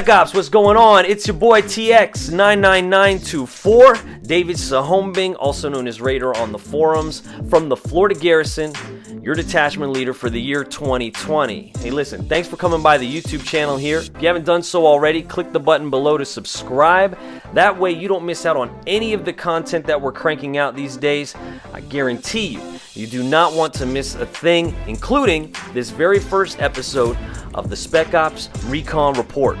Spec Ops, what's going on? It's your boy TX-99924, David Sahombing, also known as Raider on the forums, from the Florida Garrison, your detachment leader for the year 2020. Hey listen, thanks for coming by the YouTube channel here. If you haven't done so already, click the button below to subscribe. That way you don't miss out on any of the content that we're cranking out these days. I guarantee you, you do not want to miss a thing, including this very first episode of the Spec Ops RECON Report.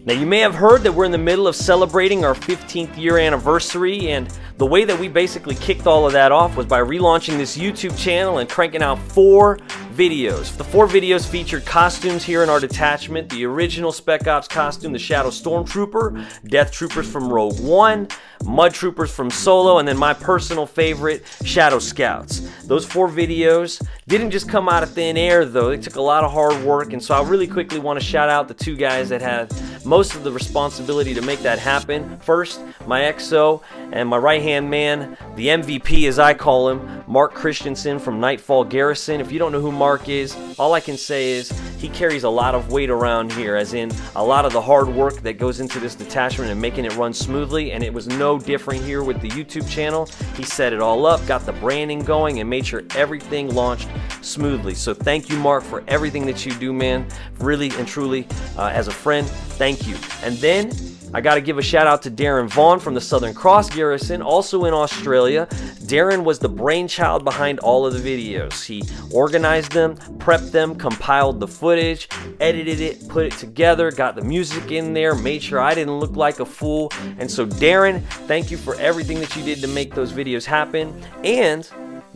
Now you may have heard that we're in the middle of celebrating our 15th year anniversary, and the way that we basically kicked all of that off was by relaunching this YouTube channel and cranking out 4 videos. The 4 videos featured costumes here in our detachment: the original Spec Ops costume, the Shadow Stormtrooper, Death Troopers from Rogue One, Mud Troopers from Solo, and then my personal favorite, Shadow Scouts. Those 4 videos didn't just come out of thin air though, they took a lot of hard work, and so I really quickly want to shout out the 2 guys that had most of the responsibility to make that happen. First, my XO and my right-hand man, the MVP as I call him, Mark Christensen from Nightfall Garrison. If you don't know who Mark is, all I can say is he carries a lot of weight around here, as in a lot of the hard work that goes into this detachment and making it run smoothly, and it was no different here with the YouTube channel. He set it all up, got the branding going, and made sure everything launched smoothly. So thank you, Mark, for everything that you do, man. Really and truly, as a friend, thank you. And then I got to give a shout out to Darren Vaughn from the Southern Cross Garrison, also in Australia. Darren was the brainchild behind all of the videos. He organized them, prepped them, compiled the footage, edited it, put it together, got the music in there, made sure I didn't look like a fool. And so Darren, thank you for everything that you did to make those videos happen. And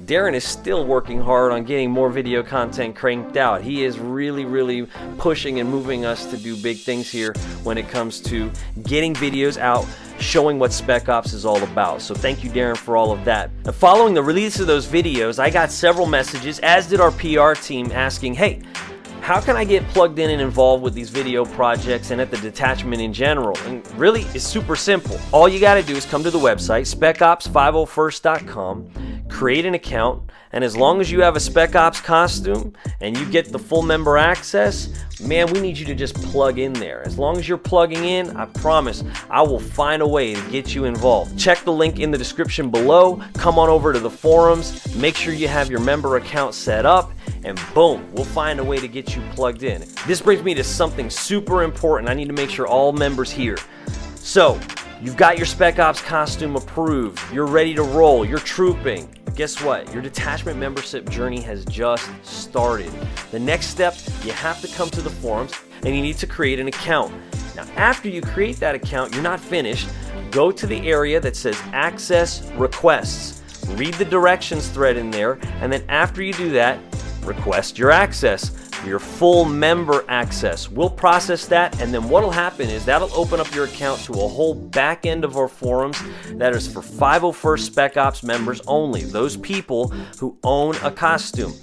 Darren is still working hard on getting more video content cranked out. He is really pushing and moving us to do big things here when it comes to getting videos out, showing what Spec Ops is all about. So thank you, Darren, for all of that. Now, following the release of those videos, I got several messages, as did our PR team, asking, hey, how can I get plugged in and involved with these video projects and at the detachment in general? And really, it's super simple. All you got to do is come to the website, specops501st.com, create an account, and as long as you have a Spec Ops costume and you get the full member access, man, we need you to just plug in there. As long as you're plugging in, I promise I will find a way to get you involved. Check the link in the description below, come on over to the forums, make sure you have your member account set up, and boom, we'll find a way to get you plugged in. This brings me to something super important. I need to make sure all members here. So, you've got your Spec Ops costume approved, you're ready to roll, you're trooping. But guess what? Your detachment membership journey has just started. The next step, you have to come to the forums and you need to create an account. Now, after you create that account, you're not finished. Go to the area that says Access Requests. Read the directions thread in there, and then after you do that, request your access, your full member access. We'll process that, and then what'll happen is that'll open up your account to a whole back end of our forums that is for 501st Spec Ops members only, those people who own a costume.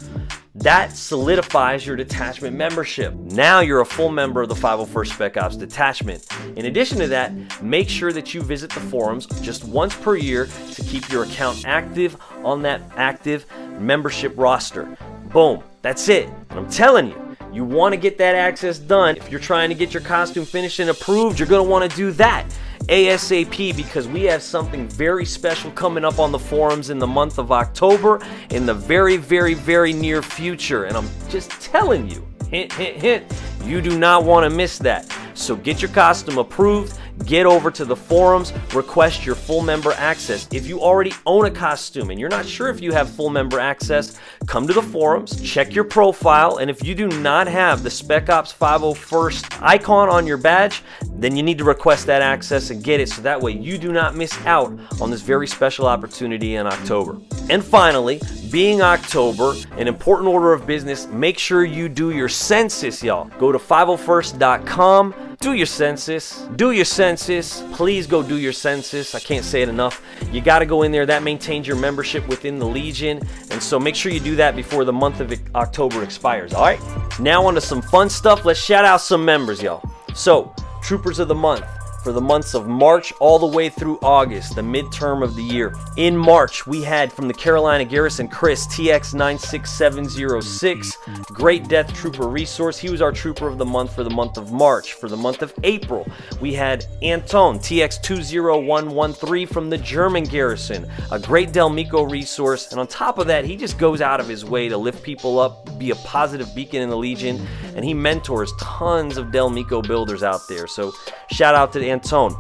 That solidifies your detachment membership. Now you're a full member of the 501st Spec Ops detachment. In addition to that, make sure that you visit the forums just once per year to keep your account active on that active membership roster. Boom, that's it. And I'm telling you, you want to get that access done. If you're trying to get your costume finished and approved, you're going to want to do that ASAP, because we have something very special coming up on the forums in the month of October, in the very near future. And I'm just telling you, hint, hint, hint, you do not want to miss that. So get your costume approved, get over to the forums, request your full member access. If you already own a costume and you're not sure if you have full member access, come to the forums, check your profile, and if you do not have the Spec Ops 501st icon on your badge, then you need to request that access and get it, so that way you do not miss out on this very special opportunity in October. And finally, being October, an important order of business, make sure you do your census, y'all. Go to 501st.com, do your census, please go do your census. I can't say it enough. You got to go in there. That maintains your membership within the Legion, and so make sure you do that before the month of October expires, all right? Now on to some fun stuff. Let's shout out some members, y'all. So, Troopers of the Month, for the months of March all the way through August, the midterm of the year. In March, we had from the Carolina Garrison, Chris, TX-96706, great Death Trooper resource. He was our Trooper of the Month for the month of March. For the month of April, we had Anton, TX-20113 from the German Garrison, a great Delmico resource. And on top of that, he just goes out of his way to lift people up, be a positive beacon in the Legion, and he mentors tons of Delmico builders out there. So shout out to Anton.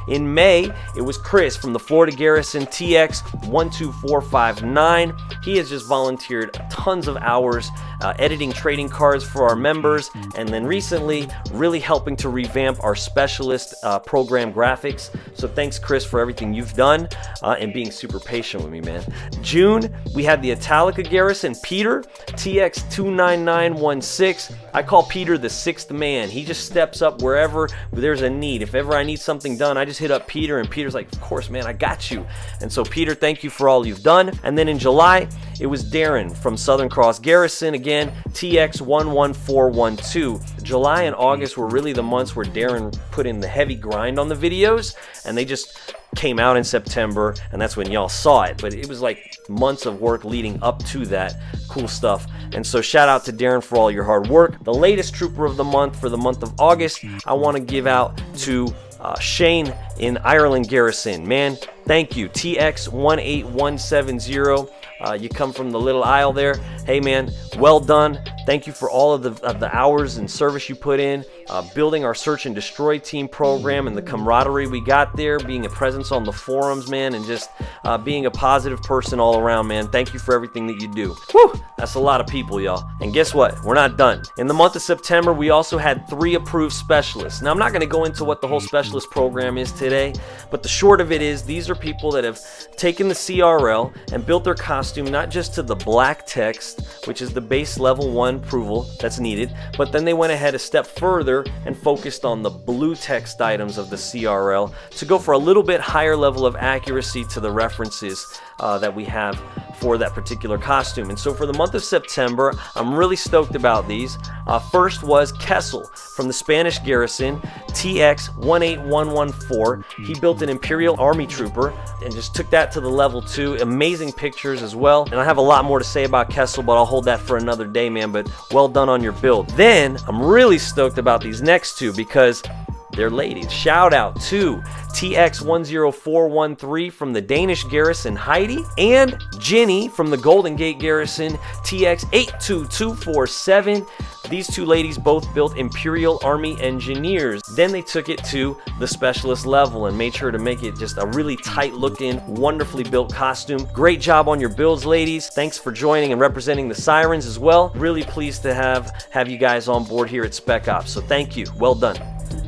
In May, it was Chris from the Florida Garrison, TX-12459. He has just volunteered tons of hours editing trading cards for our members, and then recently really helping to revamp our specialist program graphics. So thanks, Chris, for everything you've done and being super patient with me, man. June, we had the Italica Garrison, Peter, TX-29916. I call Peter the sixth man. He just steps up wherever there's a need. If ever I need something done, I just hit up Peter, and Peter's like, of course, man, I got you. And so, Peter, thank you for all you've done. And then in July, it was Darren from Southern Cross Garrison, again, TX-11412. July and August were really the months where Darren put in the heavy grind on the videos, and they just came out in September, and that's when y'all saw it. But it was like months of work leading up to that. Cool stuff. And so shout out to Darren for all your hard work. The latest Trooper of the Month for the month of August, I want to give out to Shane in Ireland Garrison. Man, thank you. TX-18170. You come from the little isle there. Hey, man, well done. Thank you for all of the hours and service you put in, building our search and destroy team program and the camaraderie we got there, being a presence on the forums, man, and just being a positive person all around, man. Thank you for everything that you do. Whew, that's a lot of people, y'all. And guess what? We're not done. In the month of September, we also had 3 approved specialists. Now, I'm not going to go into what the whole specialist program is today, but the short of it is these are people that have taken the CRL and built their costume not just to the black text, which is the base level 1 approval that's needed, but then they went ahead a step further and focused on the blue text items of the CRL to go for a little bit higher level of accuracy to the references that we have for that particular costume. And so for the month of September, I'm really stoked about these. First was Kessel from the Spanish Garrison, TX-18114. He built an Imperial Army Trooper and just took that to the level 2. Amazing pictures as well. And I have a lot more to say about Kessel, but I'll hold that for another day, man. But well done on your build. Then I'm really stoked about these next 2 because they're ladies. Shout out to TX-10413 from the Danish Garrison, Heidi, and Ginny from the Golden Gate Garrison, TX-82247. These 2 ladies both built Imperial Army Engineers. Then they took it to the specialist level and made sure to make it just a really tight looking, wonderfully built costume. Great job on your builds, ladies. Thanks for joining and representing the Sirens as well. Really pleased to have you guys on board here at Spec Ops. So thank you. Well done.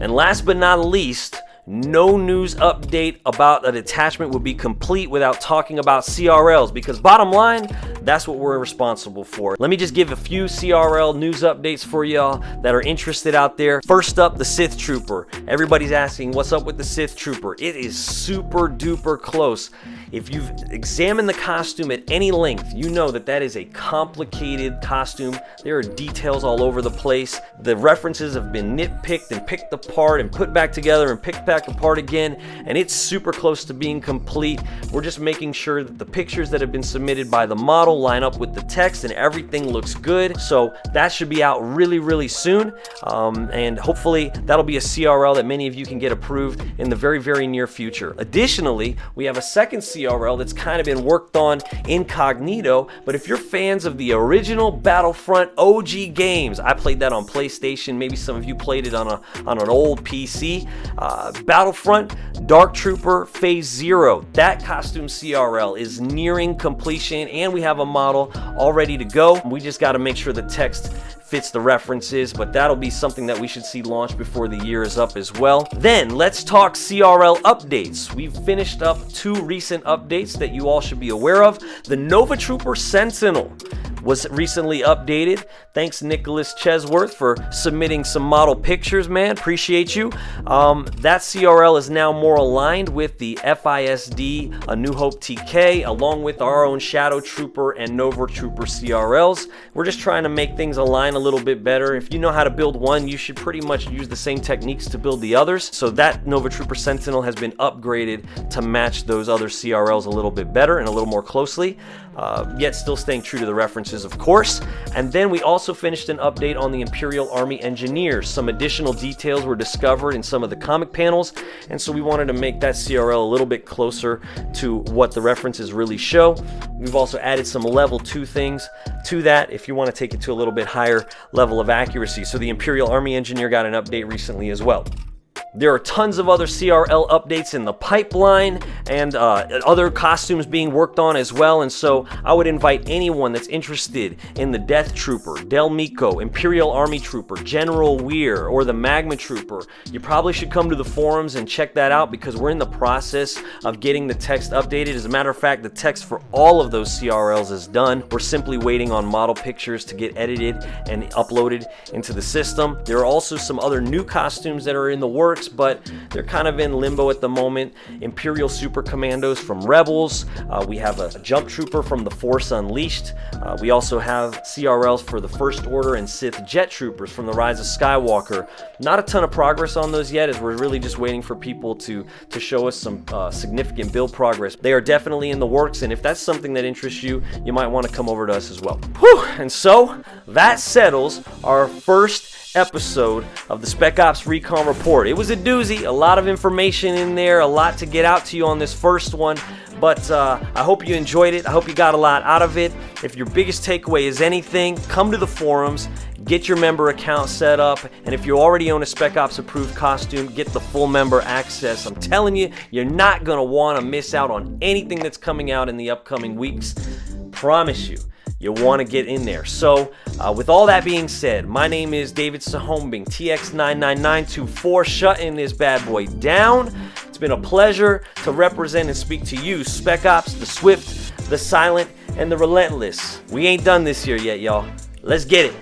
And last but not least, no news update about a detachment would be complete without talking about CRLs, because bottom line, that's what we're responsible for. Let me just give a few CRL news updates for y'all that are interested out there. First up, the Sith Trooper. Everybody's asking, what's up with the Sith Trooper? It is super duper close. If you've examined the costume at any length, you know that that is a complicated costume. There are details all over the place. The references have been nitpicked and picked apart and put back together and picked back apart again, and it's super close to being complete. We're just making sure that the pictures that have been submitted by the model line up with the text and everything looks good. So that should be out really, really soon, and hopefully that'll be a CRL that many of you can get approved in the very, very near future. Additionally, we have a second CRL that's kind of been worked on incognito, but if you're fans of the original Battlefront OG games, I played that on PlayStation, maybe some of you played it on an old PC, Battlefront Dark Trooper Phase 0, that costume CRL is nearing completion, and we have a model all ready to go. We just got to make sure the text fits the references, but that'll be something that we should see launch before the year is up as well. Then let's talk CRL updates. We've finished up 2 recent updates that you all should be aware of. The Nova Trooper Sentinel. was recently updated. Thanks, Nicholas Chesworth, for submitting some model pictures, man. Appreciate you. That CRL is now more aligned with the FISD A New Hope TK, along with our own Shadow Trooper and Nova Trooper CRLs. We're just trying to make things align a little bit better. If you know how to build one, you should pretty much use the same techniques to build the others. So that Nova Trooper Sentinel has been upgraded to match those other CRLs a little bit better and a little more closely, yet still staying true to the references, of course. And then we also finished an update on the Imperial Army Engineers. Some additional details were discovered in some of the comic panels, and so we wanted to make that CRL a little bit closer to what the references really show. We've also added some level 2 things to that if you want to take it to a little bit higher level of accuracy. So the Imperial Army Engineer got an update recently as well. There are tons of other CRL updates in the pipeline and other costumes being worked on as well, and so I would invite anyone that's interested in the Death Trooper, Del Meeko, Imperial Army Trooper, General Weir, or the Magma Trooper. You probably should come to the forums and check that out because we're in the process of getting the text updated. As a matter of fact, the text for all of those CRLs is done. We're simply waiting on model pictures to get edited and uploaded into the system. There are also some other new costumes that are in the works, but they're kind of in limbo at the moment. Imperial Super Commandos from Rebels. We have a Jump Trooper from the Force Unleashed. We also have CRLs for the First Order and Sith Jet Troopers from the Rise of Skywalker. Not a ton of progress on those yet, as we're really just waiting for people to show us some significant build progress. They are definitely in the works, and if that's something that interests you, you might want to come over to us as well. Whew. And so that settles our first episode of the Spec Ops Recon Report. It was a doozy, a lot of information in there, a lot to get out to you on this first one, but I hope you enjoyed it. I hope you got a lot out of it. If your biggest takeaway is anything, come to the forums, get your member account set up, and if you already own a Spec Ops approved costume, get the full member access. I'm telling you, you're not going to want to miss out on anything that's coming out in the upcoming weeks. Promise you. You want to get in there. So, with all that being said, my name is David Sahombing, TX-99924, shutting this bad boy down. It's been a pleasure to represent and speak to you, Spec Ops, the Swift, the Silent, and the Relentless. We ain't done this here yet, y'all. Let's get it.